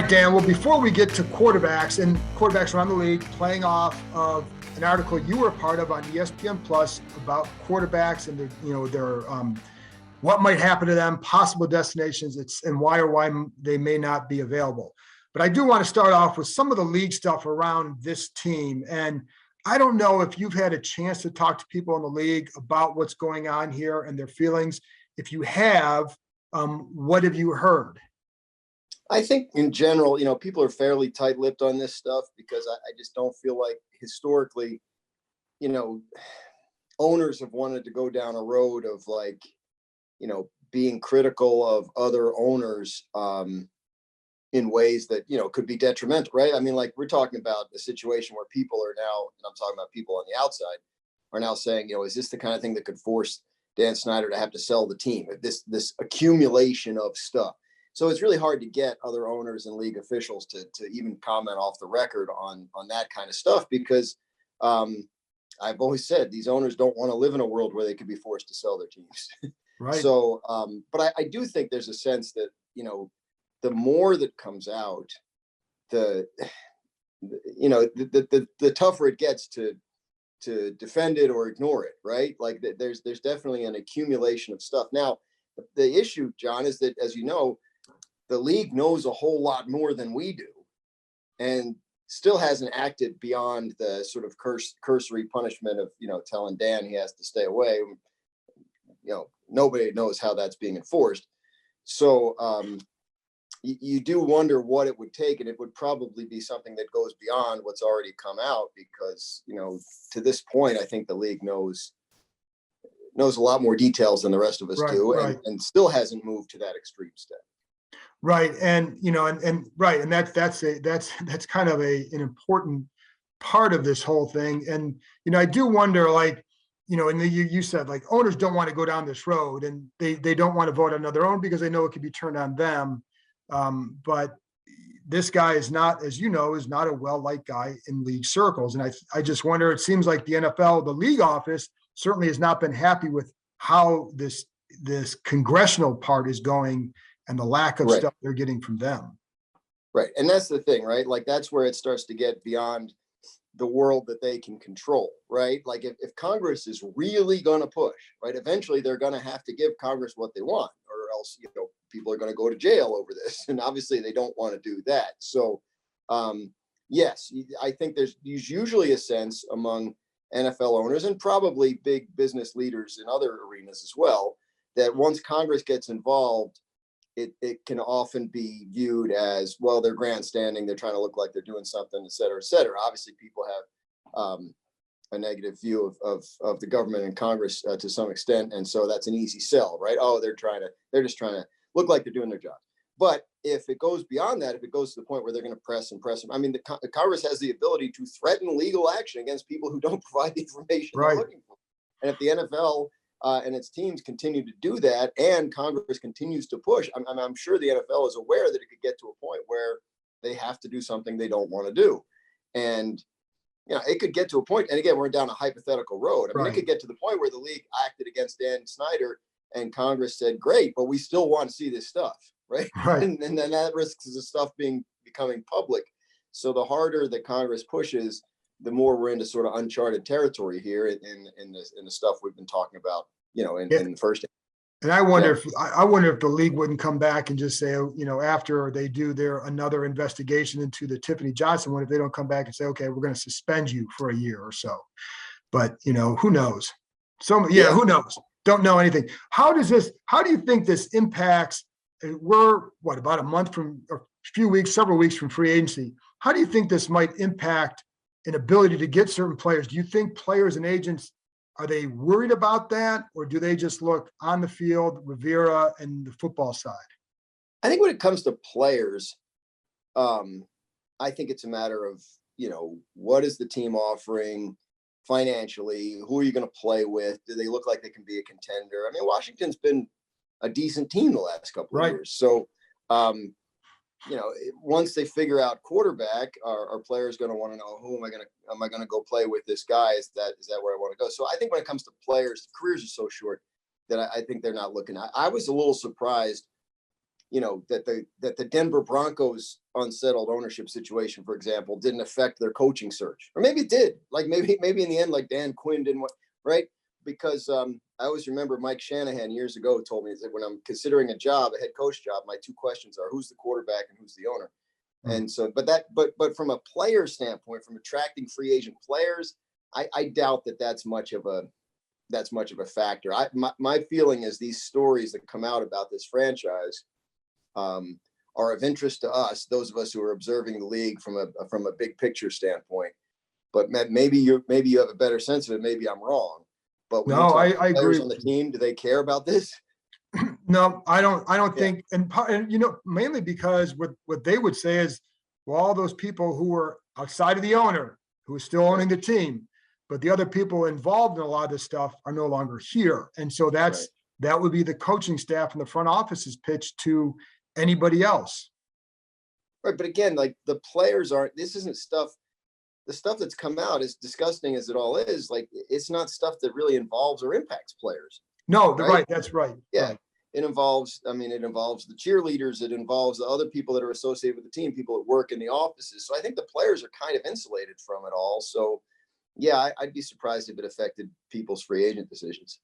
right, Dan. Well, before we get to quarterbacks and quarterbacks around the league, playing off of an article you were a part of on ESPN Plus about quarterbacks and their what might happen to them, possible destinations, and why they may not be available. But I do want to start off with some of the league stuff around this team. And I don't know if you've had a chance to talk to people in the league about what's going on here and their feelings. If you have, what have you heard? I think in general, people are fairly tight-lipped on this stuff because I just don't feel like historically, owners have wanted to go down a road of being critical of other owners in ways that, could be detrimental, right? I mean, like we're talking about a situation where people are now, and I'm talking about people on the outside, are now saying, is this the kind of thing that could force Dan Snyder to have to sell the team? This accumulation of stuff. So it's really hard to get other owners and league officials to even comment off the record on that kind of stuff because I've always said these owners don't want to live in a world where they could be forced to sell their teams. Right. So, but I do think there's a sense that, the more that comes out, the tougher it gets to defend it or ignore it, right? Like there's definitely an accumulation of stuff. Now, the issue, John, is that, as you know, the league knows a whole lot more than we do and still hasn't acted beyond the sort of cursory punishment of, telling Dan he has to stay away. Nobody knows how that's being enforced. So you do wonder what it would take, and it would probably be something that goes beyond what's already come out because, to this point, I think the league knows a lot more details than the rest of us do, right. And still hasn't moved to that extreme step. Right. And, right. And that's kind of an important part of this whole thing. And, I do wonder, and you said owners don't want to go down this road and they don't want to vote on their own because they know it could be turned on them. But this guy is not, as you know, is not a well-liked guy in league circles. And I just wonder, it seems like the NFL, the league office certainly has not been happy with how this congressional part is going and the lack of stuff they're getting from them. Right. And that's the thing, right? Like that's where it starts to get beyond the world that they can control, right? Like if Congress is really going to push, right, eventually they're going to have to give Congress what they want, or else, people are going to go to jail over this. And obviously they don't want to do that. So, yes, I think there's usually a sense among NFL owners and probably big business leaders in other arenas as well, that once Congress gets involved, it can often be viewed as, well, they're grandstanding, they're trying to look like they're doing something, et cetera, et cetera. Obviously, people have a negative view of the government and Congress to some extent, and so that's an easy sell, right? Oh, they're just trying to look like they're doing their job. But if it goes beyond that, if it goes to the point where they're going to press them, I mean, the Congress has the ability to threaten legal action against people who don't provide the information they're looking for. And if the NFL and its teams continue to do that, and Congress continues to push, I'm sure the NFL is aware that it could get to a point where they have to do something they don't want to do. And, it could get to a point, and again, we're down a hypothetical road. I mean, it could get to the point where the league acted against Dan Snyder and Congress said, great, but we still want to see this stuff, right? And then that risks the stuff becoming public. So the harder that Congress pushes, the more we're into sort of uncharted territory here in the stuff we've been talking about, in the first. And I wonder if the league wouldn't come back and just say, after they do another investigation into the Tiffany Johnson one, if they don't come back and say, okay, we're going to suspend you for a year or so. But, who knows? Who knows? Don't know anything. How do you think this impacts? We're about a month from, or several weeks from free agency. How do you think this might impact an ability to get certain players? Do you think players and agents, are they worried about that, or do they just look on the field, Rivera and the football side? I think when it comes to players, I think it's a matter of, what is the team offering financially? Who are you going to play with? Do they look like they can be a contender? I mean, Washington's been a decent team the last couple of years. So, once they figure out quarterback, our players going to want to know, who am I going to go play with this guy? Is that where I want to go? So I think when it comes to players, careers are so short that I think they're not looking. I was a little surprised that the Denver Broncos unsettled ownership situation, for example, didn't affect their coaching search, or maybe it did. Like maybe in the end, like Dan Quinn didn't want, right? Because I always remember Mike Shanahan years ago told me that when I'm considering a job, a head coach job, my 2 questions are who's the quarterback and who's the owner. And so, but from a player standpoint, from attracting free agent players, I doubt that's much of a factor. My feeling is these stories that come out about this franchise are of interest to us, those of us who are observing the league from a big picture standpoint. But maybe you have a better sense of it. Maybe I'm wrong. But when No, you talk I to players agree. on the team, do they care about this? No, I don't think, and mainly because what they would say is, well, all those people who were outside of the owner, who is still owning the team, but the other people involved in a lot of this stuff are no longer here. And so that would be the coaching staff and the front office's pitch to anybody else. Right. But again, like the players this isn't stuff. The stuff that's come out, as disgusting as it all is, like it's not stuff that really involves or impacts players. No, right. That's right. Yeah. Right. It involves the cheerleaders. It involves the other people that are associated with the team, people that work in the offices. So I think the players are kind of insulated from it all. So yeah, I'd be surprised if it affected people's free agent decisions.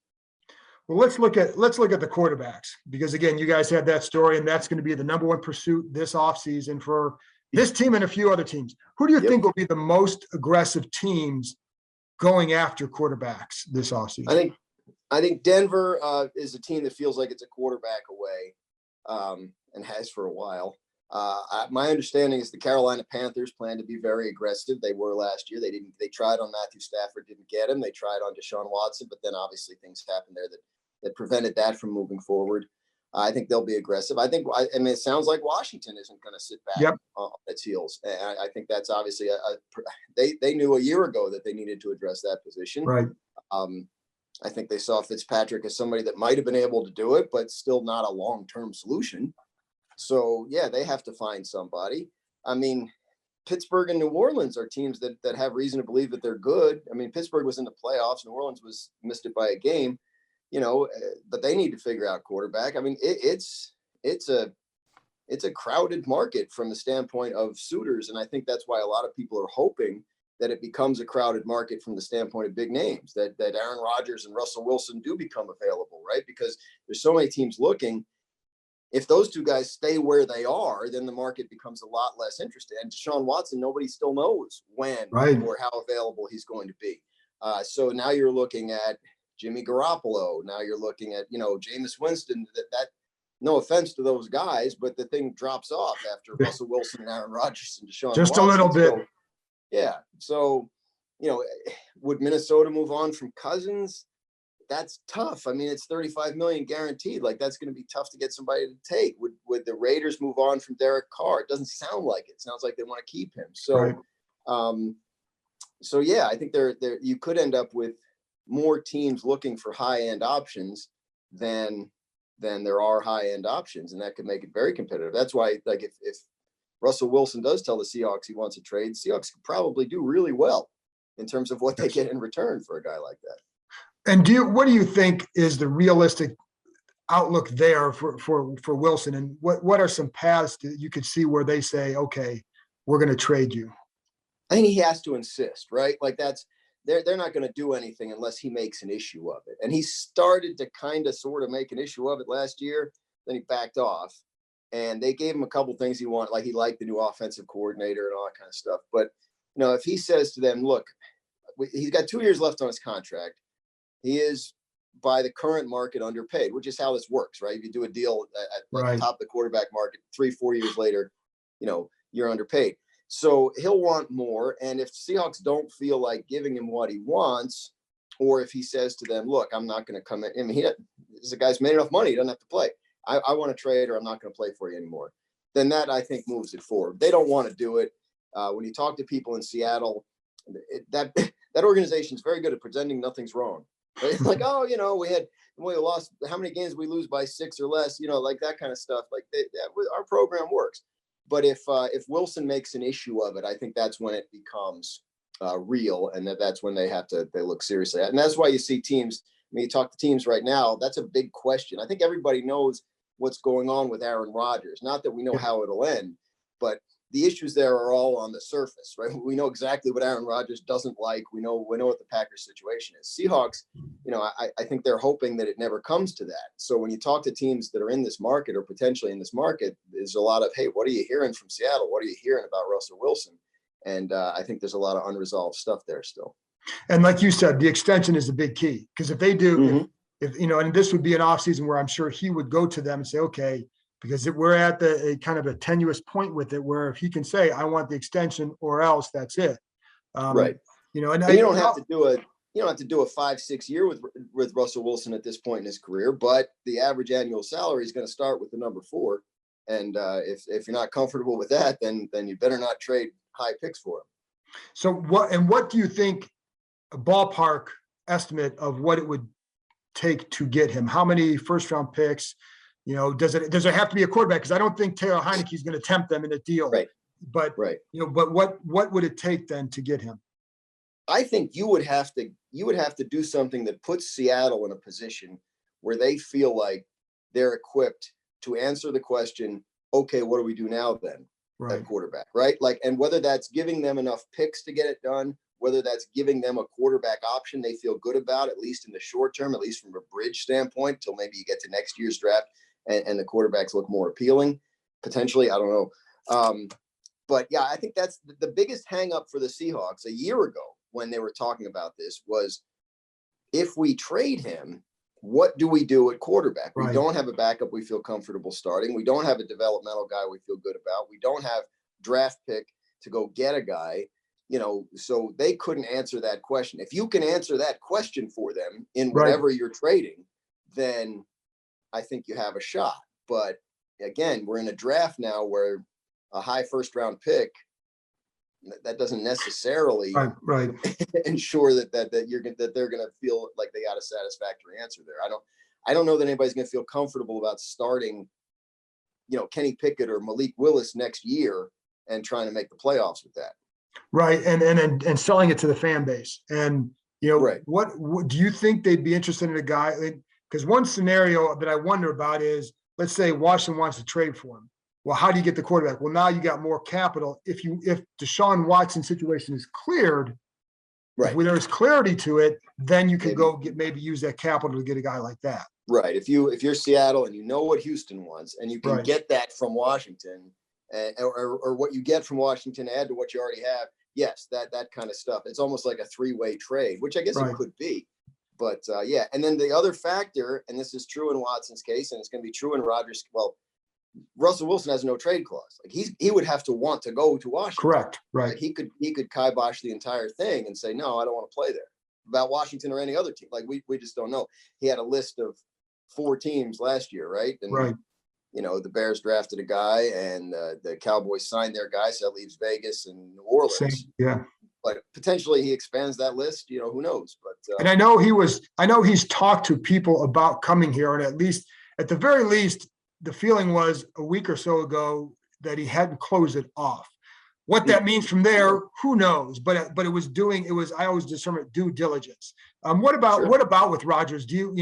Well, let's look at the quarterbacks, because again, you guys had that story, and that's going to be the number 1 pursuit this offseason for this team and a few other teams. Who do you think will be the most aggressive teams going after quarterbacks this offseason? I think Denver is a team that feels like it's a quarterback away, and has for a while. My understanding is the Carolina Panthers plan to be very aggressive. They were last year. They tried on Matthew Stafford, didn't get him. They tried on Deshaun Watson, but then obviously things happened there that prevented that from moving forward. I think they'll be aggressive. I mean, it sounds like Washington isn't going to sit back on its heels. And I think that's obviously they knew a year ago that they needed to address that position. Right. I think they saw Fitzpatrick as somebody that might have been able to do it, but still not a long-term solution. So yeah, they have to find somebody. I mean, Pittsburgh and New Orleans are teams that have reason to believe that they're good. I mean, Pittsburgh was in the playoffs. New Orleans missed it by a game. But they need to figure out quarterback. I mean, it's a crowded market from the standpoint of suitors. And I think that's why a lot of people are hoping that it becomes a crowded market from the standpoint of big names, that Aaron Rodgers and Russell Wilson do become available, right? Because there's so many teams looking. If those 2 guys stay where they are, then the market becomes a lot less interested. And Deshaun Watson, nobody still knows when or how available he's going to be. So now you're looking at Jimmy Garoppolo. Now you're looking at, Jameis Winston. That no offense to those guys, but the thing drops off after Russell Wilson and Aaron Rodgers and Deshaun Just Watson. a little bit. So, yeah. So, would Minnesota move on from Cousins? That's tough. I mean, it's $35 million guaranteed. Like that's going to be tough to get somebody to take. Would the Raiders move on from Derek Carr? It doesn't sound like it. It sounds like they want to keep him. So, so yeah, I think there you could end up with more teams looking for high-end options than there are high-end options, and that could make it very competitive. That's why, like, if Russell Wilson does tell the Seahawks he wants a trade, Seahawks could probably do really well in terms of what they get in return for a guy like that. And what do you think is the realistic outlook there for Wilson? And what are some paths that you could see where they say, okay, we're going to trade you? I think he has to insist, right? Like they're not going to do anything unless he makes an issue of it. And he started to kind of sort of make an issue of it last year. Then he backed off, and they gave him a couple things he wanted. Like he liked the new offensive coordinator and all that kind of stuff. But, if he says to them, look, he's got 2 years left on his contract. He is, by the current market, underpaid, which is how this works, right? If you do a deal at the top of the quarterback market, 3-4 years later, you're underpaid. So he'll want more. And if Seahawks don't feel like giving him what he wants, or if he says to them, look, I'm not going to come in. I mean, this guy's made enough money. He doesn't have to play. I want to trade, or I'm not going to play for you anymore. Then that, I think, moves it forward. They don't want to do it. When you talk to people in Seattle, that organization is very good at pretending nothing's wrong. Right? It's like, we lost, how many games we lose by 6 or less, like that kind of stuff. Like our program works. But if Wilson makes an issue of it, I think that's when it becomes real, and that's when they look seriously at it. And that's why you see teams. I mean, you talk to teams right now. That's a big question. I think everybody knows what's going on with Aaron Rodgers. Not that we know how it'll end, but the issues there are all on the surface, right? We know exactly what Aaron Rodgers doesn't like. We know what the Packers situation is. Seahawks, I think they're hoping that it never comes to that. So when you talk to teams that are in this market or potentially in this market, there's a lot of, hey, what are you hearing from Seattle? What are you hearing about Russell Wilson? And I think there's a lot of unresolved stuff there still. And like you said, the extension is the big key, because if they do, Mm-hmm. if and this would be an offseason where I'm sure he would go to them and say, okay, because we're at a kind of a tenuous point with it, where if he can say, I want the extension or else, that's it. Right. And you don't have to do a 5-6 year with Russell Wilson at this point in his career, but the average annual salary is going to start with the number 4. And if you're not comfortable with that, then you better not trade high picks for him. So what do you think, a ballpark estimate of what it would take to get him? How many first round picks? Does it have to be a quarterback? Because I don't think Taylor Heineke is going to tempt them in a deal. Right. But but what would it take then to get him? I think you would have to do something that puts Seattle in a position where they feel like they're equipped to answer the question, okay, what do we do now then at quarterback, right? Like, and whether that's giving them enough picks to get it done, whether that's giving them a quarterback option they feel good about, at least in the short term, at least from a bridge standpoint, till maybe you get to next year's draft and the quarterbacks look more appealing, potentially. I don't know. But yeah, I think that's the biggest hang up for the Seahawks a year ago when they were talking about this was, if we trade him, what do we do at quarterback? Right. We don't have a backup we feel comfortable starting. We don't have a developmental guy we feel good about. We don't have draft pick to go get a guy, so they couldn't answer that question. If you can answer that question for them in whatever you're trading, then I think you have a shot. But again, we're in a draft now where a high first round pick, that doesn't necessarily ensure that they're going to feel like they got a satisfactory answer there. I don't know that anybody's going to feel comfortable about starting, Kenny Pickett or Malik Willis next year and trying to make the playoffs with that. Right. And selling it to the fan base. And, what do you think they'd be interested in a guy? Because one scenario that I wonder about is, let's say Washington wants to trade for him. Well, how do you get the quarterback? Well, now you got more capital. If Deshaun Watson's situation is cleared, if there's clarity to it, then you could maybe use that capital to get a guy like that. Right. If you're Seattle and you know what Houston wants, and you can get that from Washington, or what you get from Washington add to what you already have, yes, that kind of stuff. It's almost like a 3-way trade, which I guess it could be. But yeah, and then the other factor, and this is true in Watson's case, and it's going to be true in Rodgers. Well, Russell Wilson has no trade clause. Like he would have to want to go to Washington. Correct. Right. Like he could kibosh the entire thing and say, no, I don't want to play there. About Washington or any other team. Like we just don't know. He had a list of 4 teams last year, right? And the Bears drafted a guy, and the Cowboys signed their guy, so that leaves Vegas and New Orleans. Yeah. But potentially he expands that list. Who knows? But and I know he's talked to people about coming here, and at the very least, the feeling was a week or so ago that he hadn't closed it off. What that means from there, who knows? But I always determine due diligence. What about with Rodgers? Do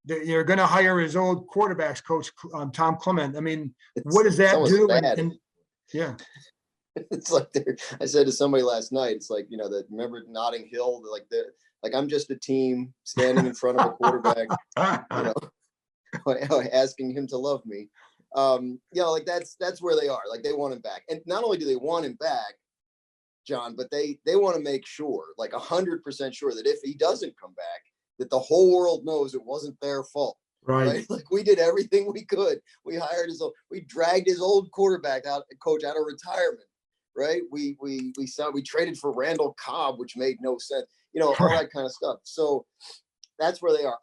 you're going to hire his old quarterbacks coach, Tom Clement? I mean, what does that do? Yeah. It's like I said to somebody last night, it's like, remember Notting Hill, like I'm just a team standing in front of a quarterback, asking him to love me. Like that's where they are. Like they want him back. And not only do they want him back, John, but they want to make sure, like 100% sure, that if he doesn't come back, that the whole world knows it wasn't their fault. Right? Like we did everything we could. We dragged his old quarterback coach out of retirement. Right. We traded for Randall Cobb, which made no sense, all that kind of stuff. So that's where they are.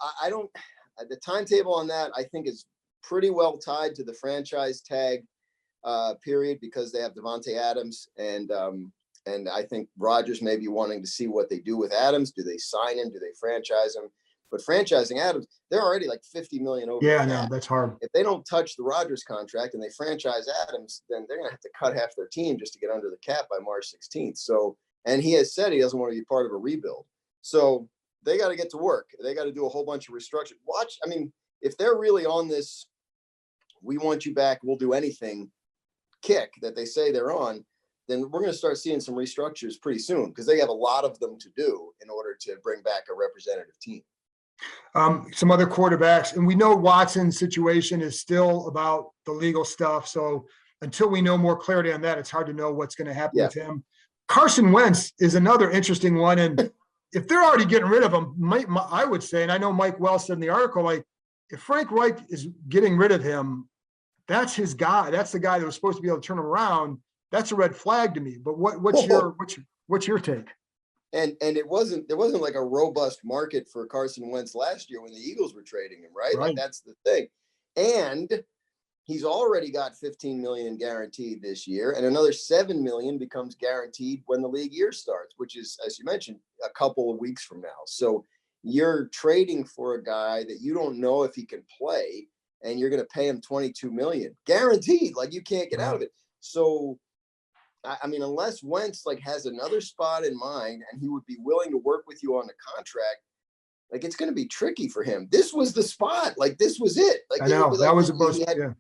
The timetable on that, I think, is pretty well tied to the franchise tag period, because they have Devontae Adams, and I think Rodgers may be wanting to see what they do with Adams. Do they sign him? Do they franchise him? But franchising Adams, they're already like $50 million over. Yeah, no, that's hard. If they don't touch the Rodgers contract and they franchise Adams, then they're going to have to cut half their team just to get under the cap by March 16th. So, and he has said he doesn't want to be part of a rebuild. So they got to get to work. They got to do a whole bunch of restructuring. If they're really on this we want you back, we'll do anything kick that they say they're on, then we're going to start seeing some restructures pretty soon, because they have a lot of them to do in order to bring back a representative team. Some other quarterbacks, and we know Watson's situation is still about the legal stuff. So until we know more clarity on that, it's hard to know what's going to happen with him. Carson Wentz is another interesting one. And if they're already getting rid of him, I would say, and I know Mike Wells said in the article, like, if Frank Reich is getting rid of him, that's his guy. That's the guy that was supposed to be able to turn him around. That's a red flag to me. But what's your take? And there wasn't like a robust market for Carson Wentz last year when the Eagles were trading him, right? Like, that's the thing. And he's already got $15 million guaranteed this year, and another $7 million becomes guaranteed when the league year starts, which is, as you mentioned, a couple of weeks from now. So you're trading for a guy that you don't know if he can play, and you're going to pay him $22 million guaranteed. Like, you can't get out of it. So, I mean, unless Wentz like has another spot in mind and he would be willing to work with you on the contract, like, it's going to be tricky for him. This was the spot. Like, this was it. Like, I know that was supposed to,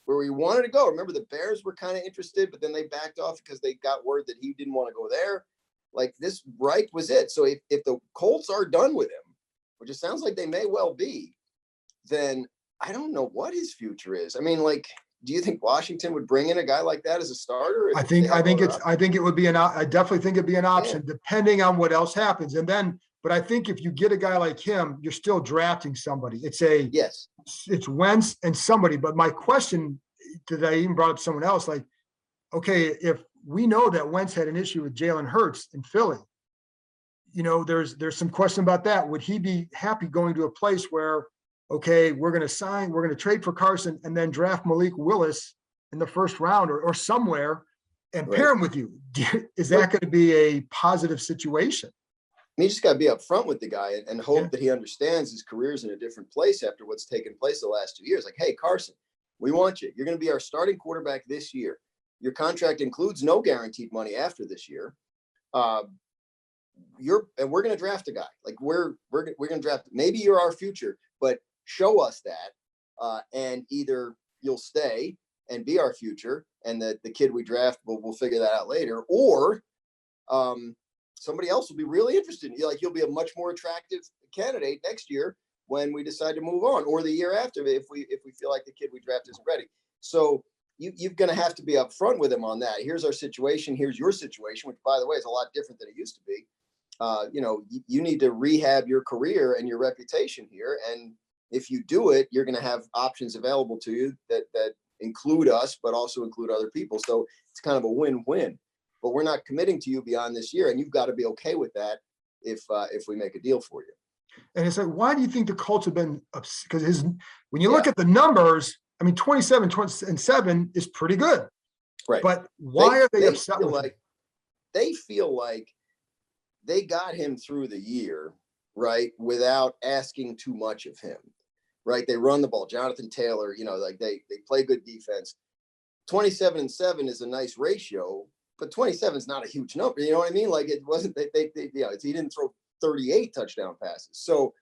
where he wanted to go. Remember, the Bears were kind of interested, but then they backed off because they got word that he didn't want to go there. Like, this Reich was it. So if the Colts are done with him, which it sounds like they may well be, then I don't know what his future is. I mean, like, do you think Washington would bring in a guy like that as a starter? I think it would be I definitely think it'd be an option depending on what else happens. And then, but I think if you get a guy like him, you're still drafting somebody. It's Wentz and somebody. But my question, that I even brought up someone else, like, okay, if we know that Wentz had an issue with Jalen Hurts in Philly, you know, there's some question about that. Would he be happy going to a place where, okay, we're going to trade for Carson and then draft Malik Willis in the first round or somewhere and pair him with you? Is that going to be a positive situation? You just got to be upfront with the guy and hope that he understands his career's in a different place after what's taken place the last 2 years. Like, hey, Carson, we want you. You're going to be our starting quarterback this year. Your contract includes no guaranteed money after this year. And we're going to draft a guy. Like, we're going to draft. Maybe you're our future, but show us that, and either you'll stay and be our future, and the kid we draft, we'll figure that out later, or somebody else will be really interested in you. Like, you'll be a much more attractive candidate next year when we decide to move on, or the year after if we feel like the kid we draft isn't ready. So you're going to have to be upfront with him on that. Here's our situation. Here's your situation, which, by the way, is a lot different than it used to be. You need to rehab your career and your reputation here. And if you do it, you're going to have options available to you that include us, but also include other people. So it's kind of a win-win. But we're not committing to you beyond this year, and you've got to be okay with that if we make a deal for you. And it's like, why do you think the Colts have been upset? Because when you look at the numbers, I mean, 27-7 is pretty good. Right. But why are they upset with him? They feel like they got him through the year, right, without asking too much of him, right? They run the ball. Jonathan Taylor, like they play good defense. 27-7 is a nice ratio, but 27 is not a huge number. You know what I mean? Like, it wasn't, he didn't throw 38 touchdown passes. So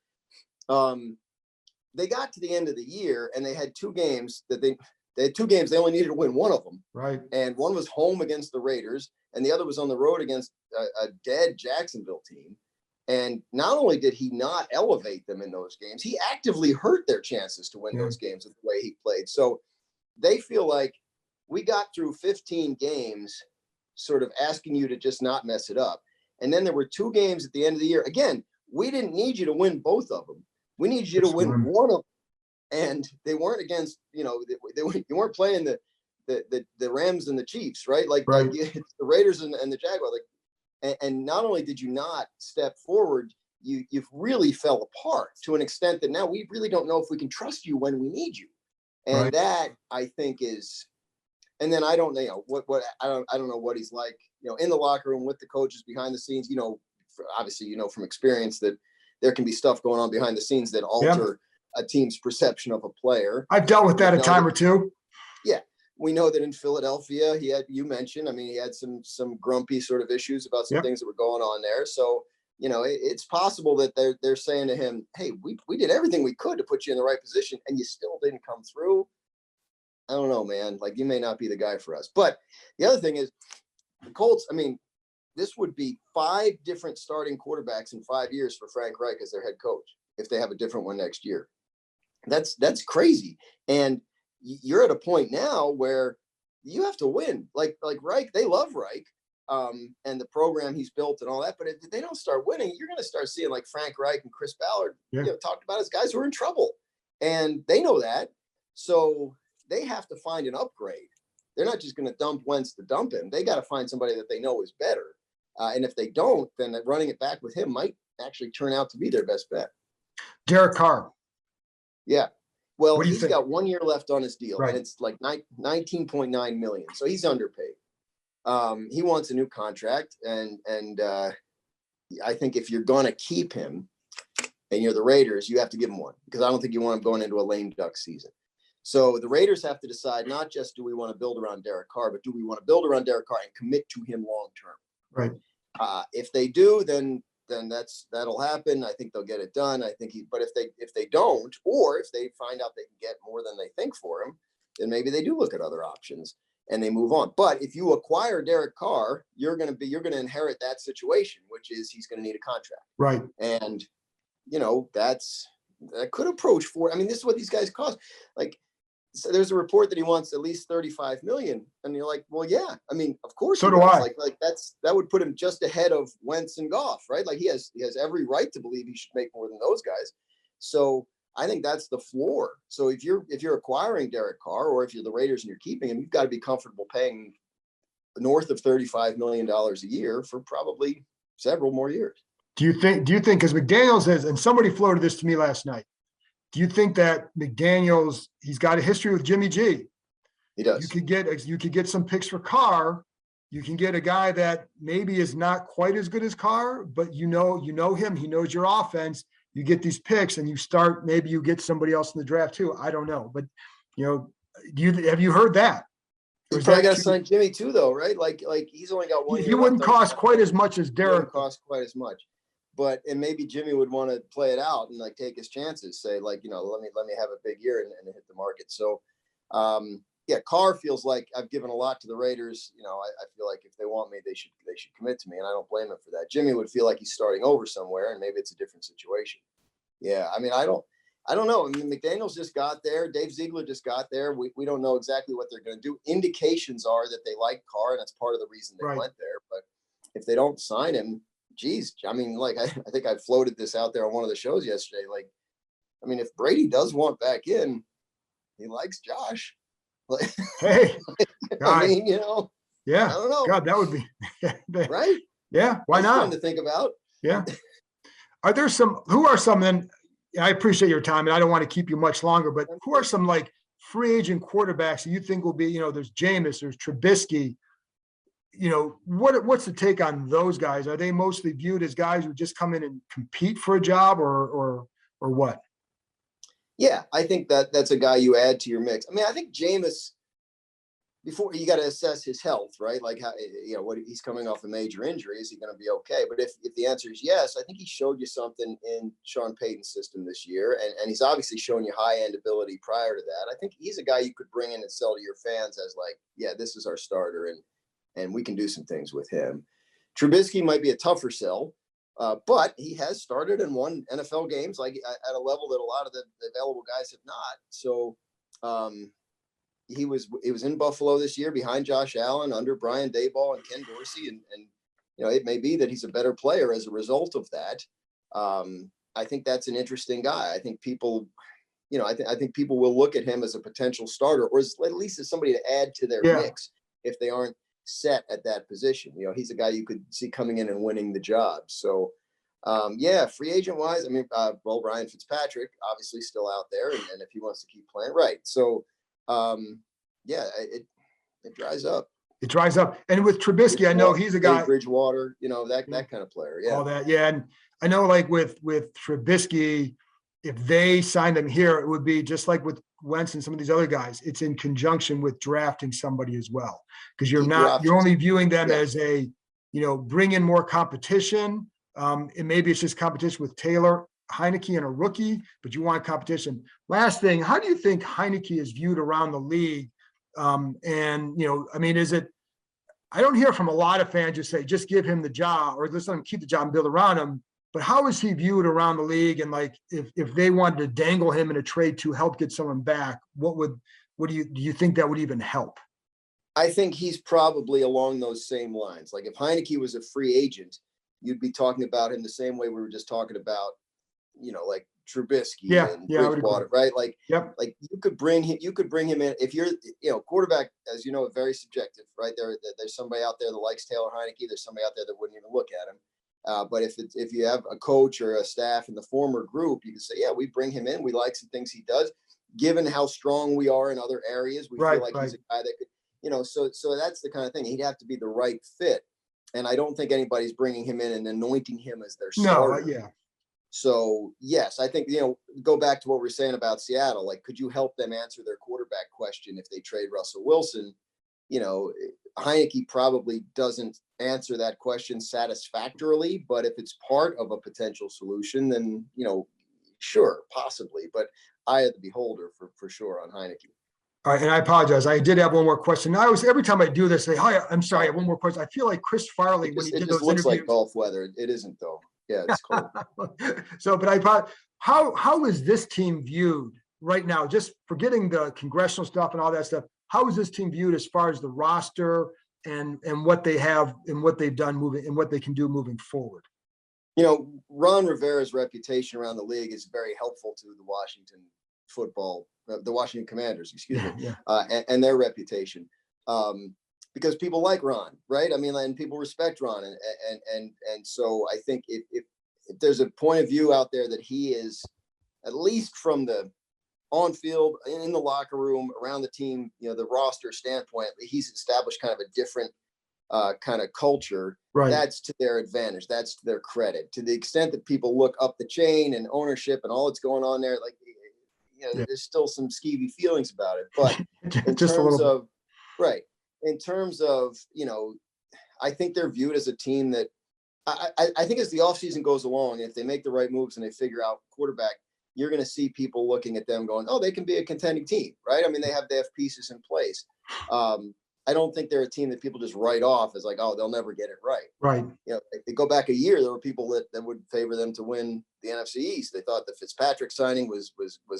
they got to the end of the year and they had two games they only needed to win one of them. Right. And one was home against the Raiders and the other was on the road against a dead Jacksonville team. And not only did he not elevate them in those games, he actively hurt their chances to win those games with the way he played. So they feel like we got through 15 games sort of asking you to just not mess it up. And then there were two games at the end of the year. Again, we didn't need you to win both of them. We need you to win one of them. And they weren't against, you weren't playing the Rams and the Chiefs, right? Like the Raiders and the Jaguars. And not only did you not step forward, you've really fell apart to an extent that now we really don't know if we can trust you when we need you. And that, I think, is, and then I don't know I don't know what he's like, in the locker room with the coaches behind the scenes. Obviously, from experience that there can be stuff going on behind the scenes that alter a team's perception of a player. I've dealt with that a time or two. Yeah. We know that in Philadelphia, he had some grumpy sort of issues about some things that were going on there. So, it's possible that they're saying to him, hey, we did everything we could to put you in the right position and you still didn't come through. I don't know, man. Like, you may not be the guy for us. But the other thing is, the Colts, I mean, this would be 5 different starting quarterbacks in 5 years for Frank Reich as their head coach if they have a different one next year. That's crazy. And you're at a point now where you have to win. Like Reich, they love Reich, and the program he's built and all that. But if they don't start winning, you're going to start seeing like Frank Reich and Chris Ballard, talked about as guys who are in trouble, and they know that. So they have to find an upgrade. They're not just going to dump Wentz to dump him. They got to find somebody that they know is better. And if they don't, then running it back with him might actually turn out to be their best bet. Derek Carr. Yeah. Well, What do you he's think? got 1 year left on his deal, Right. and it's like 19.9 million. So he's underpaid. He wants a new contract, and I think if you're going to keep him and you're the Raiders, you have to give him one, because I don't think you want him going into a lame duck season. So the Raiders have to decide, not just do we want to build around Derek Carr, but do we want to build around Derek Carr and commit to him long term? Right. If they do, then that'll happen. I think they'll get it done. I think but if they don't, or if they find out they can get more than they think for him, then maybe they do look at other options and they move on. But if you acquire Derek Carr, you're going to inherit that situation, which is he's going to need a contract. Right. And that could approach for. I mean, this is what these guys cost. Like, so there's a report that he wants at least 35 million, and you're like, well, yeah. I mean, of course. So do I. Like that would put him just ahead of Wentz and Goff, right? Like he has every right to believe he should make more than those guys. So I think that's the floor. So if you're acquiring Derek Carr, or if you're the Raiders and you're keeping him, you've got to be comfortable paying north of $35 million a year for probably several more years. Do you think, because McDaniels says, and somebody floated this to me last night, do you think that McDaniels, he's got a history with Jimmy G? He does. You could get some picks for Carr. You can get a guy that maybe is not quite as good as Carr, but you know him. He knows your offense. You get these picks, and maybe you get somebody else in the draft too. I don't know, but have you heard that? He's probably got to sign Jimmy too, though, right? Like he's only got 1 year. He wouldn't cost quite as much as Derek. Wouldn't cost quite as much. And maybe Jimmy would want to play it out and like take his chances, say like, let me have a big year and hit the market. So, Carr feels like I've given a lot to the Raiders. I feel like if they want me, they should commit to me, and I don't blame him for that. Jimmy would feel like he's starting over somewhere, and maybe it's a different situation. Yeah, I mean, I don't know. I mean, McDaniels just got there. Dave Ziegler just got there. We don't know exactly what they're going to do. Indications are that they like Carr, and that's part of the reason they went there. But if they don't sign him, geez, I mean, like I think I floated this out there on one of the shows yesterday. Like, I mean, if Brady does want back in, he likes Josh. Like, hey, I mean, yeah, I don't know. God, that would be right. Yeah, why not? Something to think about. Yeah. Who are some, and I appreciate your time, and I don't want to keep you much longer, but who are some like free agent quarterbacks that you think will be, there's Jameis, there's Trubisky, what's the take on those guys? Are they mostly viewed as guys who just come in and compete for a job, or what? Yeah, I think that's a guy you add to your mix. I mean, I think Jameis, before you got to assess his health, right? Like how, what he's coming off a major injury. Is he going to be okay? But if the answer is yes, I think he showed you something in Sean Payton's system this year. And he's obviously shown you high end ability prior to that. I think he's a guy you could bring in and sell to your fans as like, yeah, this is our starter. And we can do some things with him. Trubisky might be a tougher sell, but he has started and won NFL games like at a level that a lot of the available guys have not. So he was in Buffalo this year behind Josh Allen, under Brian Daboll and Ken Dorsey, and it may be that he's a better player as a result of that. I think that's an interesting guy. I think people, I think people will look at him as a potential starter, or at least as somebody to add to their mix if they aren't set at that position. He's a guy you could see coming in and winning the job. So, free agent wise, I mean, Ryan Fitzpatrick obviously still out there, and if he wants to keep playing, right. So, it dries up. It dries up. And with Trubisky, I know he's a guy. Bridgewater, that kind of player. Yeah. All that. Yeah. And I know like with Trubisky, if they signed him here, it would be just like with Wentz and some of these other guys. It's in conjunction with drafting somebody as well. Because you're only viewing them as a, bring in more competition. And maybe it's just competition with Taylor Heineke and a rookie, but you want competition. Last thing, how do you think Heineke is viewed around the league And, I mean, I don't hear from a lot of fans who say, just give him the job or let's let him keep the job and build around him. But how is he viewed around the league? And like, if they wanted to dangle him in a trade to help get someone back, do you think that would even help? I think he's probably along those same lines. Like if Heineke was a free agent, you'd be talking about him the same way we were just talking about, like Trubisky and Bridgewater, right? Like, like you could bring him in if you're, quarterback, as you know, very subjective, right? There's somebody out there that likes Taylor Heineke. There's somebody out there that wouldn't even look at him. But if you have a coach or a staff in the former group, you can say, yeah, we bring him in. We like some things he does. Given how strong we are in other areas, we feel like he's a guy that could, so that's the kind of thing. He'd have to be the right fit. And I don't think anybody's bringing him in and anointing him as their starter. No, yeah. So, yes, I think, go back to what we were saying about Seattle. Like, could you help them answer their quarterback question if they trade Russell Wilson? Heineke probably doesn't answer that question satisfactorily, but if it's part of a potential solution, then, sure, possibly. But eye of the beholder for sure on Heineke. All right, and I apologize. I did have one more question. Every time I do this, say, "Hi, I'm sorry, I have one more question." I feel like Chris Farley when he did those looks interviews. Like golf weather. It isn't though. Yeah, it's cold. But I thought, how is this team viewed right now? Just forgetting the congressional stuff and all that stuff. How is this team viewed as far as the roster and what they have and what they've done moving and what they can do moving forward? Ron Rivera's reputation around the league is very helpful to the Washington Commanders, excuse me, and their reputation, because people like Ron, right? I mean, and people respect Ron, and so I think if there's a point of view out there that he is, at least from the on field, in the locker room, around the team, the roster standpoint, he's established kind of a different kind of culture. Right. That's to their advantage. That's to their credit. To the extent that people look up the chain and ownership and all that's going on there, like. There's still some skeevy feelings about it, but in terms of, I think they're viewed as a team that I think as the offseason goes along, if they make the right moves and they figure out quarterback, you're going to see people looking at them going, oh, they can be a contending team, right? I mean, they have pieces in place. I don't think they're a team that people just write off as like, oh, they'll never get it right. Right. If they go back a year, there were people that would favor them to win the NFC East. They thought the Fitzpatrick signing was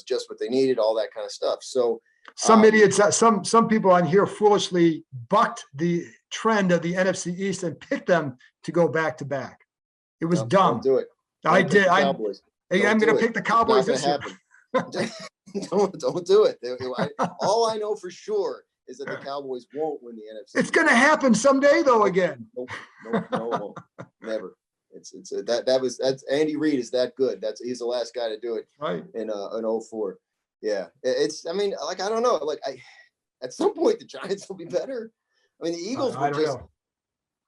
just what they needed, all that kind of stuff. So some idiots, some people on here foolishly bucked the trend of the NFC East and picked them to go back to back. It was dumb. Don't do it. I did. I'm going to pick the Cowboys this year. Don't do it. All I know for sure is that the Cowboys won't win the NFC. It's going to happen someday, though. Again, no, it won't. Never. That's Andy Reid is that good. He's the last guy to do it. Right. In 04. Yeah. I mean, like, I don't know. Like, at some point the Giants will be better. I mean, the Eagles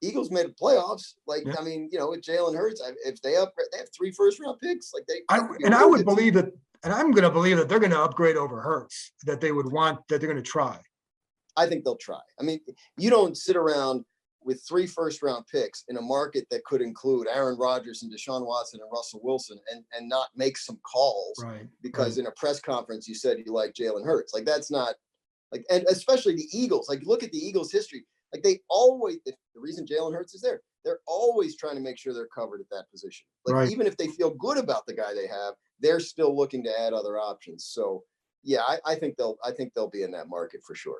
Eagles made the playoffs. Like, yeah. I mean, with Jalen Hurts, if they have 3 first-round picks, like I would believe that, and I'm going to believe that they're going to upgrade over Hurts. That they would want. That they're going to try. I think they'll try. I mean, you don't sit around with 3 first-round picks in a market that could include Aaron Rodgers and Deshaun Watson and Russell Wilson and not make some calls because in a press conference you said you like Jalen Hurts. Like, that's not like, and especially the Eagles. Like, look at the Eagles' history. Like, they always, the reason Jalen Hurts is there, they're always trying to make sure they're covered at that position. Like, even if they feel good about the guy they have, they're still looking to add other options. So, yeah, I think they'll be in that market for sure.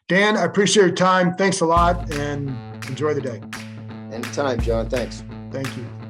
Dan, I appreciate your time. Thanks a lot and enjoy the day. Anytime, John. Thanks. Thank you.